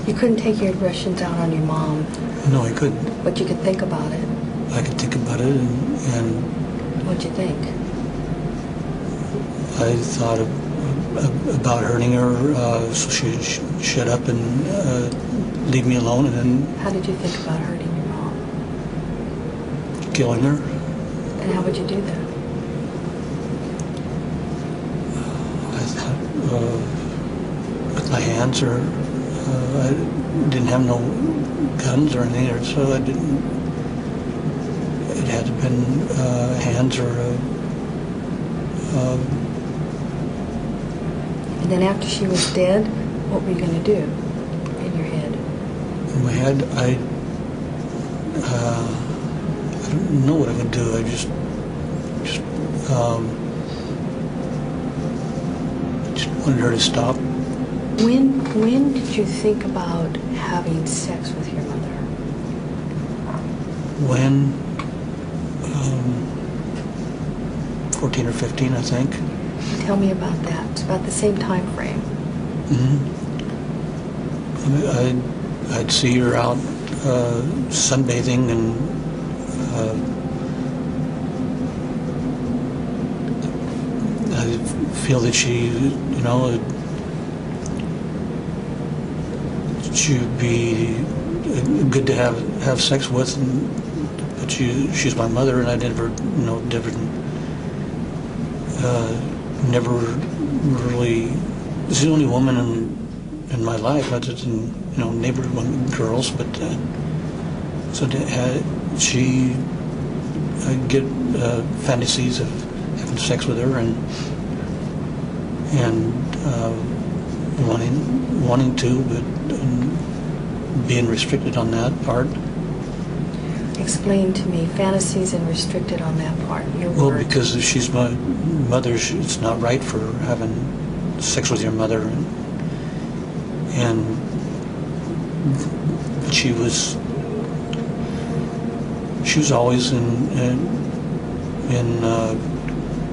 You couldn't take your aggressions out on your mom. No, I couldn't. But you could think about it. I could think about it, and What'd you think? I thought about hurting her, so she'd shut up and leave me alone, and then... How did you think about hurting your mom? Killing her. And how would you do that? I thought with my hands, or I didn't have no guns or anything, so I didn't... It had to have been hands or... And then after she was dead, what were you going to do in your head? In my head, I don't know what I'm going to do. I just wanted her to stop. When did you think about having sex with your mother? When 14 or 15, I think. Tell me about that. It's about the same time frame. Mm-hmm. I'd see her out sunbathing, and I feel that she, she'd be good to have sex with, but she's my mother, and I never really. This is the only woman in my life, other than neighborhood girls. But so I get fantasies of having sex with her, and wanting to, but being restricted on that part. Explain to me fantasies and restricted on that part. Well, because if she's my mother, it's not right for having sex with your mother, and she was always in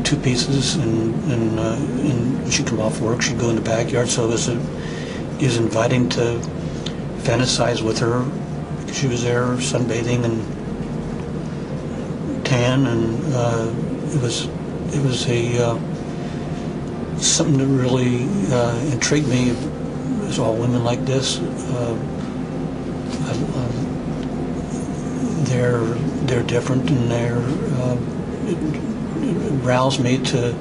two pieces, and she'd come off work, she'd go in the backyard, so it was inviting to fantasize with her. She was there sunbathing and tan, and it was a something that really intrigued me. It's all women like this. They're different, and it roused me to.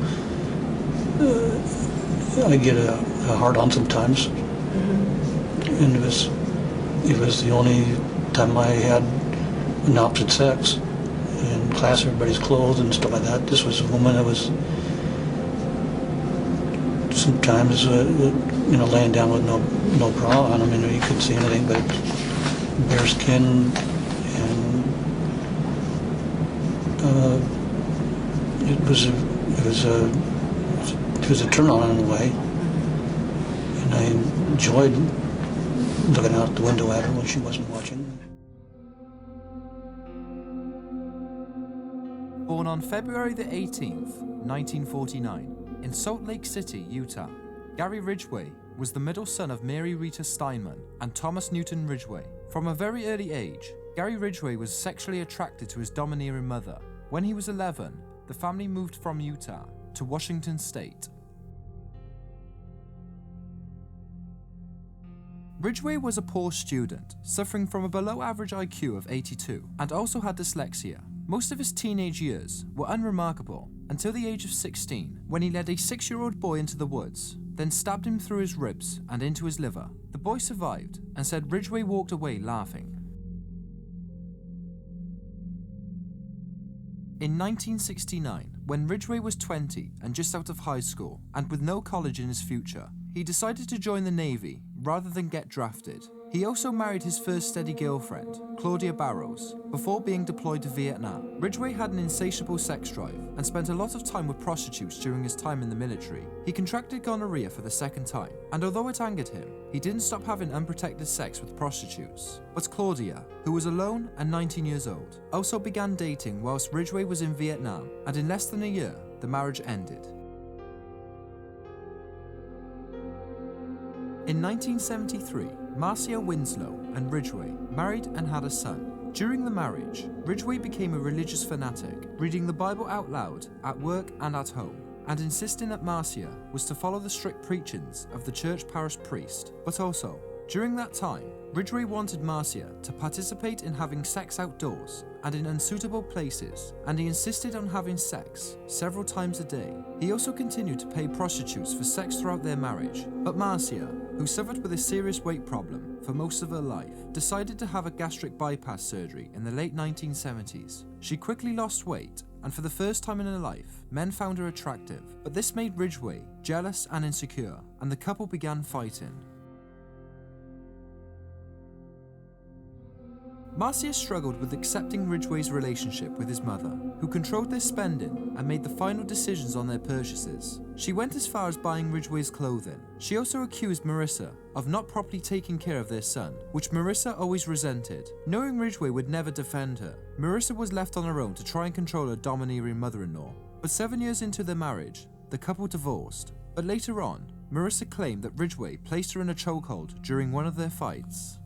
I get a hard on sometimes, and it was the only time I had an opposite sex. In class, everybody's clothed and stuff like that. This was a woman that was sometimes, laying down with no bra on. I mean, you couldn't see anything but bare skin, and it was a turn on in a way, and I enjoyed looking out the window at her when she wasn't watching. Born on February the 18th, 1949, in Salt Lake City, Utah, Gary Ridgway was the middle son of Mary Rita Steinman and Thomas Newton Ridgway. From a very early age, Gary Ridgway was sexually attracted to his domineering mother. When he was 11, the family moved from Utah to Washington State. Ridgway was a poor student, suffering from a below-average IQ of 82, and also had dyslexia. Most of his teenage years were unremarkable until the age of 16, when he led a 6-year-old boy into the woods, then stabbed him through his ribs and into his liver. The boy survived and said Ridgway walked away laughing. In 1969, when Ridgway was 20 and just out of high school and with no college in his future, he decided to join the Navy rather than get drafted. He also married his first steady girlfriend, Claudia Barrows, before being deployed to Vietnam. Ridgway had an insatiable sex drive and spent a lot of time with prostitutes during his time in the military. He contracted gonorrhea for the second time, and although it angered him, he didn't stop having unprotected sex with prostitutes. But Claudia, who was alone and 19 years old, also began dating whilst Ridgway was in Vietnam, and in less than a year, the marriage ended. In 1973, Marcia Winslow and Ridgway married and had a son. During the marriage, Ridgway became a religious fanatic, reading the Bible out loud at work and at home, and insisting that Marcia was to follow the strict preachings of the church parish priest. But also, during that time, Ridgway wanted Marcia to participate in having sex outdoors and in unsuitable places, and he insisted on having sex several times a day. He also continued to pay prostitutes for sex throughout their marriage, but Marcia, who suffered with a serious weight problem for most of her life, decided to have a gastric bypass surgery in the late 1970s. She quickly lost weight, and for the first time in her life, men found her attractive, but this made Ridgway jealous and insecure, and the couple began fighting. Marcia struggled with accepting Ridgway's relationship with his mother, who controlled their spending and made the final decisions on their purchases. She went as far as buying Ridgway's clothing. She also accused Marissa of not properly taking care of their son, which Marissa always resented. Knowing Ridgway would never defend her, Marissa was left on her own to try and control her domineering mother-in-law. But 7 years into their marriage, the couple divorced. But later on, Marissa claimed that Ridgway placed her in a chokehold during one of their fights.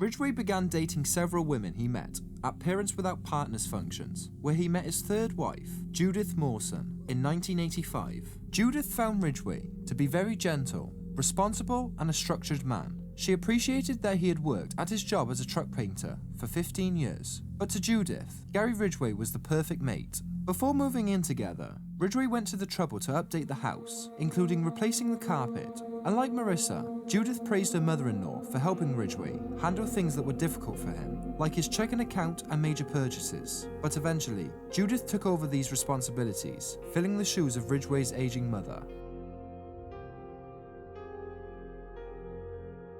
Ridgway began dating several women he met at Parents Without Partners functions, where he met his third wife, Judith Mawson, in 1985. Judith found Ridgway to be very gentle, responsible, and a structured man. She appreciated that he had worked at his job as a truck painter for 15 years. But to Judith, Gary Ridgway was the perfect mate. Before moving in together, Ridgway went to the trouble to update the house, including replacing the carpet. Unlike Marissa, Judith praised her mother-in-law for helping Ridgway handle things that were difficult for him, like his checking account and major purchases. But eventually, Judith took over these responsibilities, filling the shoes of Ridgway's aging mother.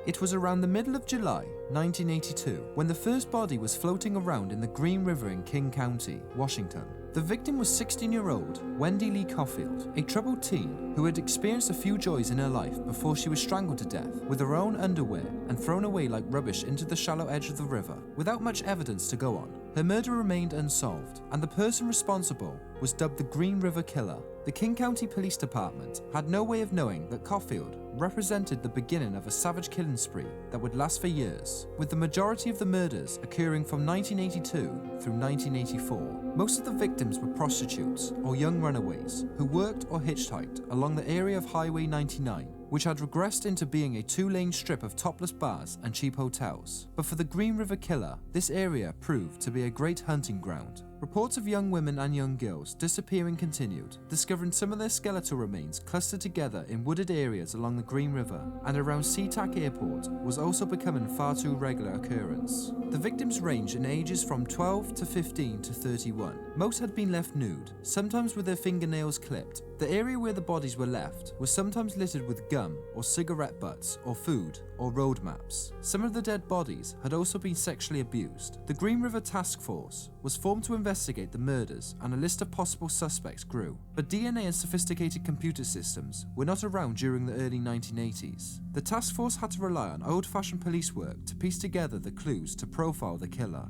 It was around the middle of July 1982 when the first body was floating around in the Green River in King County, Washington. The victim was 16-year-old Wendy Lee Caulfield, a troubled teen who had experienced a few joys in her life before she was strangled to death with her own underwear and thrown away like rubbish into the shallow edge of the river. Without much evidence to go on, her murder remained unsolved, and the person responsible was dubbed the Green River Killer. The King County Police Department had no way of knowing that Caulfield represented the beginning of a savage killing spree that would last for years, with the majority of the murders occurring from 1982 through 1984. Most of the victims were prostitutes or young runaways who worked or hitchhiked along the area of Highway 99, which had regressed into being a two-lane strip of topless bars and cheap hotels. But for the Green River Killer, this area proved to be a great hunting ground. Reports of young women and young girls disappearing continued, discovering some of their skeletal remains clustered together in wooded areas along the Green River, and around SeaTac Airport was also becoming far too regular occurrence. The victims ranged in ages from 12 to 15 to 31. Most had been left nude, sometimes with their fingernails clipped. The area where the bodies were left was sometimes littered with gum or cigarette butts or food or road maps. Some of the dead bodies had also been sexually abused. The Green River Task Force was formed to investigate the murders, and a list of possible suspects grew. But DNA and sophisticated computer systems were not around during the early 1980s. The task force had to rely on old-fashioned police work to piece together the clues to profile the killer.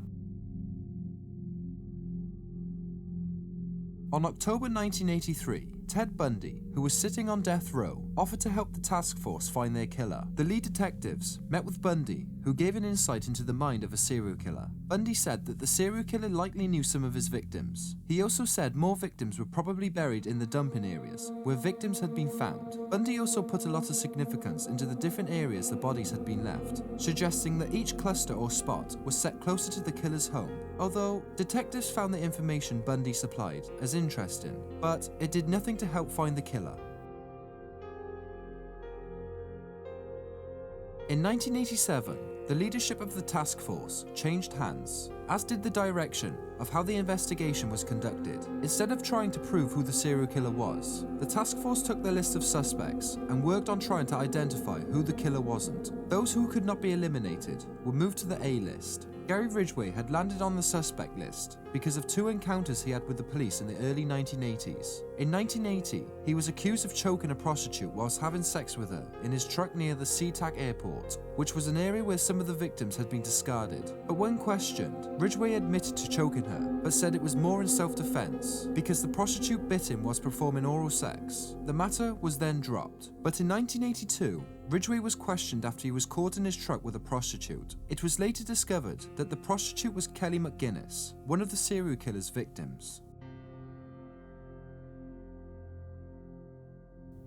On October 1983, Ted Bundy, who was sitting on death row, offered to help the task force find their killer. The lead detectives met with Bundy, who gave an insight into the mind of a serial killer. Bundy said that the serial killer likely knew some of his victims. He also said more victims were probably buried in the dumping areas, where victims had been found. Bundy also put a lot of significance into the different areas the bodies had been left, suggesting that each cluster or spot was set closer to the killer's home. Although detectives found the information Bundy supplied as interesting, but it did nothing to help find the killer. In 1987, the leadership of the task force changed hands, as did the direction of how the investigation was conducted. Instead of trying to prove who the serial killer was, the task force took their list of suspects and worked on trying to identify who the killer wasn't. Those who could not be eliminated were moved to the A list. Gary Ridgway had landed on the suspect list because of 2 encounters he had with the police in the early 1980s. In 1980, he was accused of choking a prostitute whilst having sex with her in his truck near the SeaTac airport, which was an area where some of the victims had been discarded. But when questioned, Ridgway admitted to choking her, but said it was more in self-defense because the prostitute bit him whilst performing oral sex. The matter was then dropped. But in 1982, Ridgway was questioned after he was caught in his truck with a prostitute. It was later discovered that the prostitute was Kelly McGuinness, one of the serial killer's victims.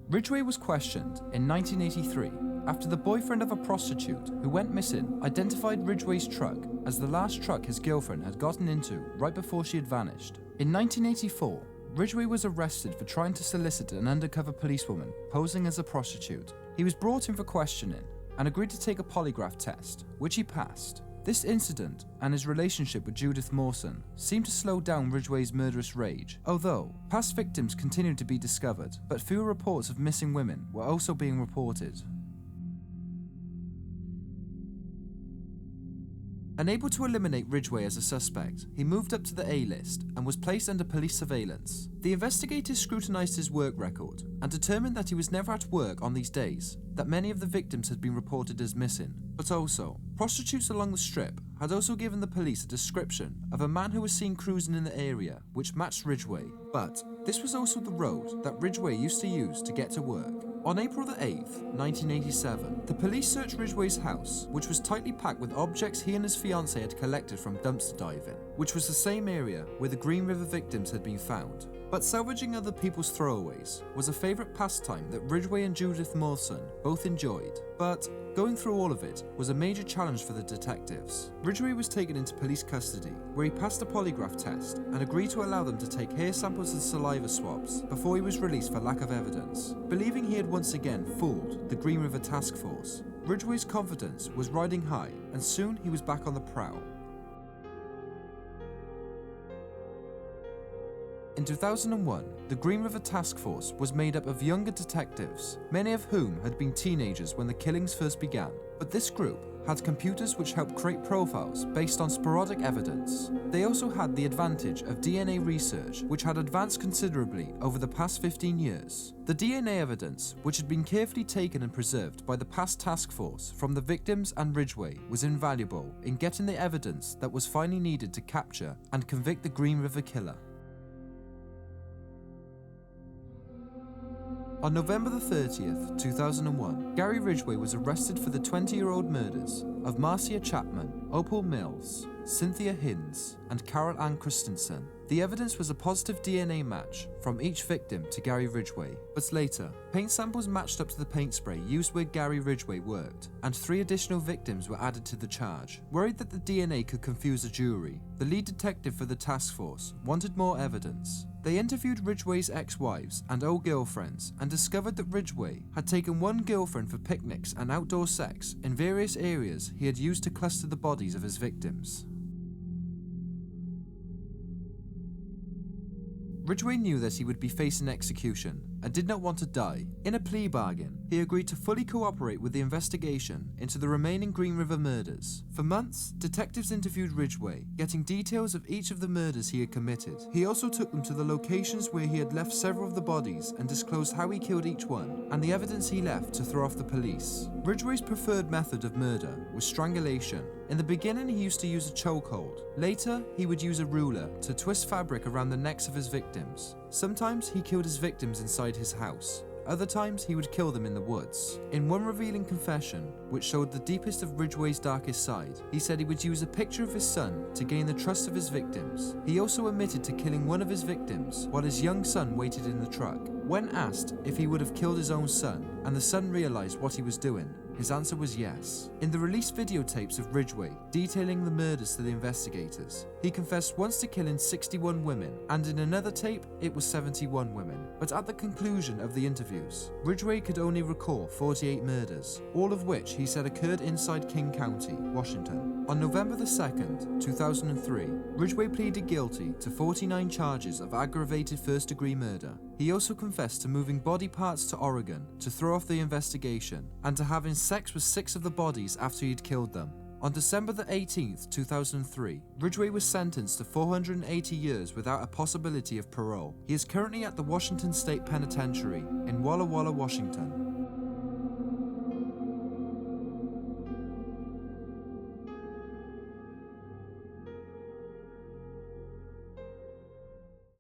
Ridgway was questioned in 1983 after the boyfriend of a prostitute who went missing identified Ridgway's truck as the last truck his girlfriend had gotten into right before she had vanished. In 1984, Ridgway was arrested for trying to solicit an undercover policewoman posing as a prostitute. He was brought in for questioning and agreed to take a polygraph test, which he passed. This incident and his relationship with Judith Mawson seemed to slow down Ridgway's murderous rage, although past victims continued to be discovered, but fewer reports of missing women were also being reported. Unable to eliminate Ridgway as a suspect, he moved up to the A-list and was placed under police surveillance. The investigators scrutinised his work record and determined that he was never at work on these days, that many of the victims had been reported as missing. But also, prostitutes along the strip had also given the police a description of a man who was seen cruising in the area, which matched Ridgway. But this was also the road that Ridgway used to use to get to work. On April the 8th, 1987, the police searched Ridgway's house, which was tightly packed with objects he and his fiancée had collected from dumpster diving, which was the same area where the Green River victims had been found. But salvaging other people's throwaways was a favourite pastime that Ridgway and Judith Mawson both enjoyed, but going through all of it was a major challenge for the detectives. Ridgway was taken into police custody, where he passed a polygraph test and agreed to allow them to take hair samples and saliva swabs before he was released for lack of evidence. Believing he had once again fooled the Green River Task Force, Ridgway's confidence was riding high, and soon he was back on the prowl. In 2001, the Green River Task Force was made up of younger detectives, many of whom had been teenagers when the killings first began. But this group had computers which helped create profiles based on sporadic evidence. They also had the advantage of DNA research, which had advanced considerably over the past 15 years. The DNA evidence, which had been carefully taken and preserved by the past task force from the victims and Ridgway, was invaluable in getting the evidence that was finally needed to capture and convict the Green River killer. On November the 30th, 2001, Gary Ridgway was arrested for the 20-year-old murders of Marcia Chapman, Opal Mills, Cynthia Hinds, and Carol Ann Christensen. The evidence was a positive DNA match from each victim to Gary Ridgway, but later, paint samples matched up to the paint spray used where Gary Ridgway worked, and 3 additional victims were added to the charge. Worried that the DNA could confuse a jury, the lead detective for the task force wanted more evidence. They interviewed Ridgway's ex-wives and old girlfriends and discovered that Ridgway had taken one girlfriend for picnics and outdoor sex in various areas he had used to cluster the bodies of his victims. Ridgway knew that he would be facing execution and did not want to die. In a plea bargain, he agreed to fully cooperate with the investigation into the remaining Green River murders. For months, detectives interviewed Ridgway, getting details of each of the murders he had committed. He also took them to the locations where he had left several of the bodies and disclosed how he killed each one, and the evidence he left to throw off the police. Ridgway's preferred method of murder was strangulation. In the beginning, he used to use a chokehold. Later, he would use a ruler to twist fabric around the necks of his victims. Sometimes he killed his victims inside his house. Other times, he would kill them in the woods. In one revealing confession, which showed the deepest of Ridgway's darkest side, he said he would use a picture of his son to gain the trust of his victims. He also admitted to killing one of his victims while his young son waited in the truck. When asked if he would have killed his own son, and the son realized what he was doing, his answer was yes. In the released videotapes of Ridgway detailing the murders to the investigators, he confessed once to killing 61 women, and in another tape, it was 71 women. But at the conclusion of the interviews, Ridgway could only recall 48 murders, all of which he said occurred inside King County, Washington. On November the 2nd, 2003, Ridgway pleaded guilty to 49 charges of aggravated first-degree murder. He also confessed to moving body parts to Oregon to throw off the investigation and to having sex with 6 of the bodies after he'd killed them. On December the 18th, 2003, Ridgway was sentenced to 480 years without a possibility of parole. He is currently at the Washington State Penitentiary in Walla Walla, Washington.